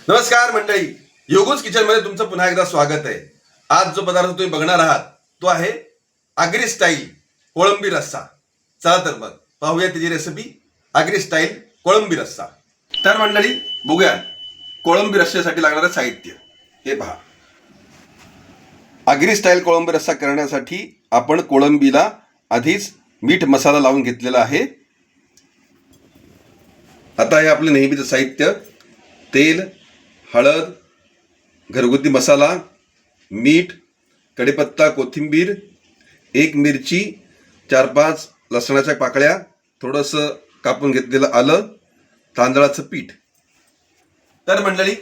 नमस्कार मंडळी, योगोज किचन मध्ये तुमचं पुन्हा एकदा स्वागत आहे. आज जो पदार्थ तुम्ही बघणार आहात तो आहे आगरी स्टाईल कोळंबी रस्सा. चला तर मग पाहूया त्याची रेसिपी, आगरी स्टाईल कोळंबी रस्सा. तर मंडळी बघूया कोळंबी रस्स्यासाठी लागणारं साहित्य. हे पहा, आगरी स्टाईल कोळंबी रस्सा करण्यासाठी आपण कोळंबीला आधीच मीठ मसाला लावून घेतलेला आहे. आता हे आपले नेहमीचं साहित्य: तेल, हळद, घरगुती मसाला, मीठ, कढीपत्ता, कोथिंबीर, एक मिरची, 4-5 लसणाच्या पाकळ्या, थोडंसं कापून घेतलेलं आलं, तांदळाचं पीठ. तर मंडळी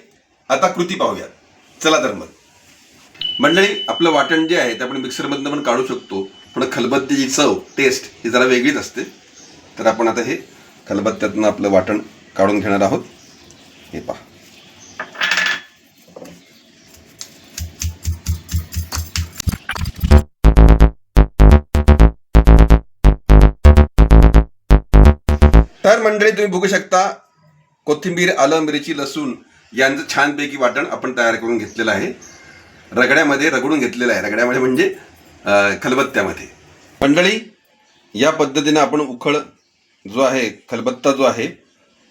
आता कृती पाहूया. चला तर मग मंडळी, आपलं वाटण जे आहे ते आपण मिक्सरमधनं पण काढू शकतो, पण खलबत्त्याची चव, टेस्ट ही जरा वेगळीच असते. तर आपण आता हे खलबत्त्यातनं आपलं वाटण काढून घेणार आहोत. हे पहा, तर मंडळी तुम्ही बघू शकता, कोथिंबीर, आलं, मिरची, लसूण यांचं छानपैकी वाटण आपण तयार करून घेतलेलं आहे. रगड्यामध्ये रगडून घेतलेलं आहे. रगड्यामध्ये म्हणजे खलबत्त्यामध्ये. मंडळी, या पद्धतीने आपण उखळ जो आहे, खलबत्ता जो आहे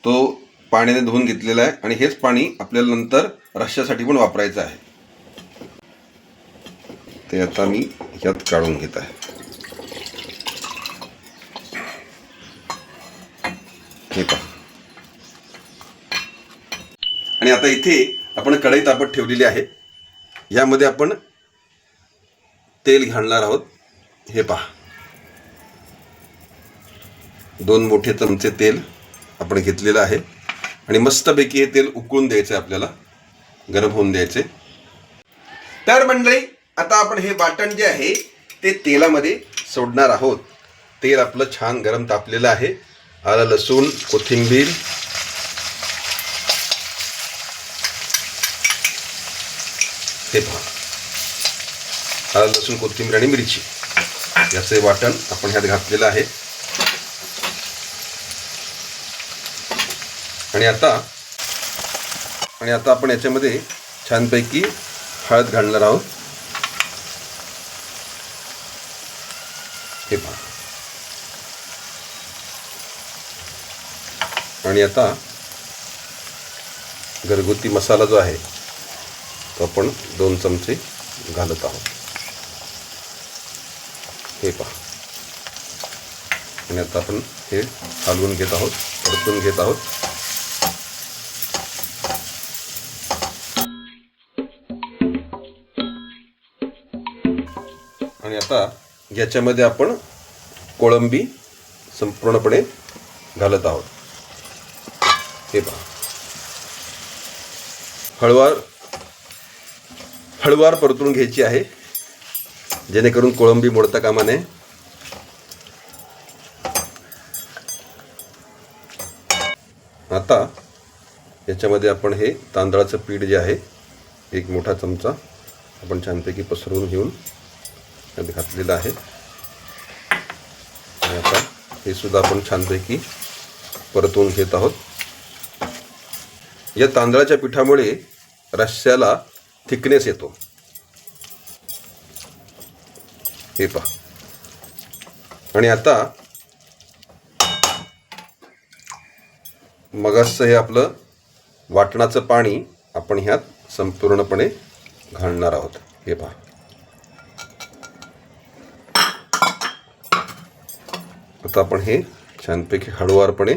तो पाण्याने धुवून घेतलेला आहे आणि हेच पाणी आपल्याला नंतर रश्श्यासाठी पण वापरायचं आहे. ते आता मी यात काढून घेत आहे. हे पहा, आणि आता इथे आपण कढई तापत ठेवलेली आहे. यामध्ये आपण तेल घालणार आहोत. हे पहा, 2 मोठे चमचे तेल आपण घेतलेलं आहे आणि मस्तपैकी हे तेल उकळून द्यायचं आहे, आपल्याला गरम होऊन द्यायचे. तर मंडळी आता आपण हे वाटण जे आहे ते तेलामध्ये सोडणार आहोत. तेल आपलं छान गरम तापलेलं आहे. आलं, लसूण, कोथिंबीर, हे पहा, आलं, लसूण, कोथिंबीर आणि मिरची याचे वाटण आपण ह्यात घातलेलं आहे. आणि आता आपण याच्यामध्ये छानपैकी हळद घालणार आहोत. हे पहा, आणि आता घरगुती मसाला जो आहे तो आपण 2 चमचे घालत आहोत. हे पहा, आणि आता आपण हे हलवून घेत आहोत, परतून घेत आहोत. आणि आता याच्यामध्ये आपण कोळंबी संपूर्णपणे घालत आहोत. हे पहा, हळूवार परतून घ्यायची आहे, जेणेकरून कोळंबी मोडता कामा नये. आता याच्यामध्ये आपण हे तांदळाचं पीठ जे आहे 1 मोठा चमचा आपण छानपैकी पसरवून घेऊन त्यात घातलेलं आहे. आणि आता हे सुद्धा आपण छानपैकी परतवून घेत आहोत. या तांदळाच्या पिठामुळे रश्श्याला थिकनेस येतो. हे पहा, आणि आता मगाचं हे आपलं वाटणाचं पाणी आपण ह्यात संपूर्णपणे घालणार आहोत. हे पहा, आता आपण हे छानपैकी हळूवारपणे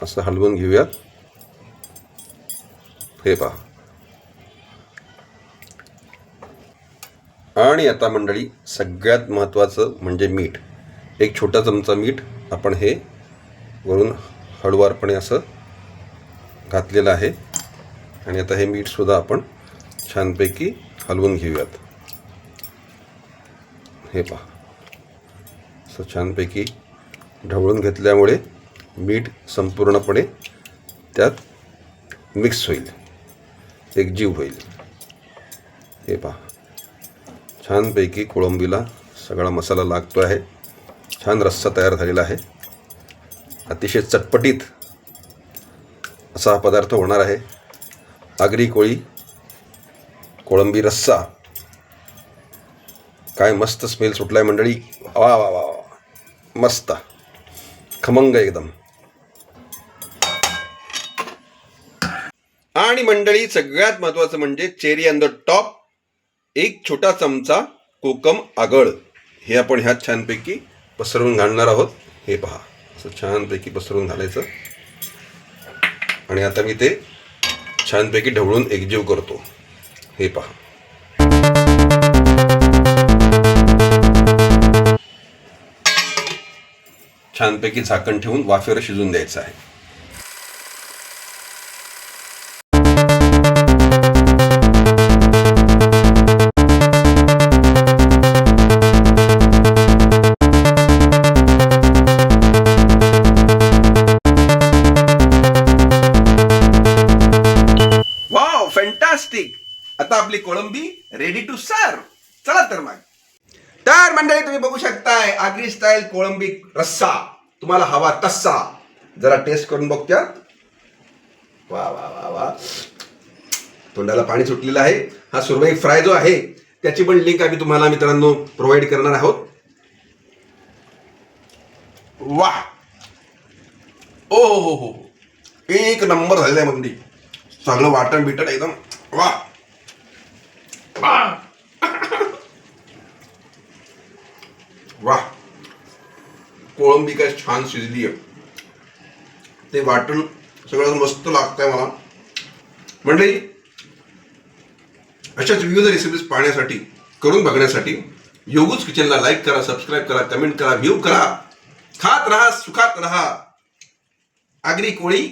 असं हलवून घेऊयात. हे पहा, आणि आता मंडळी सगळ्यात महत्त्वाचं म्हणजे मीठ. 1 छोटा चमचा मीठ आपण हे वरून हळूवारपणे असं घातलेलं आहे. आणि आता हे मीठसुद्धा आपण छानपैकी हलवून घेऊयात. हे पहा, असं छानपैकी ढवळून घेतल्यामुळे मीठ संपूर्णपणे त्यात मिक्स होईल, एकजीव होईल. हे पहा, छानपैकी कोळंबीला सगळा मसाला लागतो आहे. छान रस्सा तयार झालेला आहे. अतिशय चटपटीत असा हा पदार्थ होणार आहे. आगरी कोळी कोळंबी रस्सा. काय मस्त स्मेल सुटलाय मंडळी. वा वा वा वा, मस्त खमंग एकदम. आणि मंडळी सगळ्यात महत्वाचं म्हणजे चेरी ऑन द टॉप, एक छोटा चमचा कोकम आगळ. हे आपण ह्यात छानपैकी पसरवून घालणार आहोत. हे पहा, असं छानपैकी पसरवून घालायचं. आणि आता मी ते छानपैकी ढवळून एकजीव करतो. हे पहा, छानपैकी झाकण ठेवून वाफेवर शिजून द्यायचं आहे. Wow, fantastic. आता आपली कोळंबी रेडी टू सर्व. चला तर मग. तर मंडळी तुम्ही बघू शकताय आगरी स्टाईल कोळंबी रस्सा. तुम्हाला हवा तस्सा. जरा टेस्ट करून बघत्या. वा वा वा वा, तोंडाला पाणी सुटलेलं आहे. हा सुरमई फ्राय जो आहे त्याची पण लिंक आम्ही तुम्हाला मित्रांनो प्रोव्हाइड करणार आहोत. वा, ओ हो हो, एक नंबर झालेला आहे मंडळी. चांगलं वाटण बिटण एकदम. वा वा वा, कोळंबी काय छान शिजली आहे. ते वाटण सगळं मस्त लागतंय मला मंडळी. अशाच विविध रेसिपीज पाहण्यासाठी, करून बघण्यासाठी योगूज किचनला लाईक करा, सबस्क्राईब करा, कमेंट करा, व्ह्यू करा. खात राहा, सुखात राहा. आगरी कोळी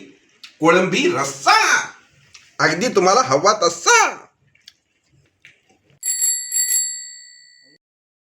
कोळंबी रस्सा, अगदी तुम्हाला हवा तसा.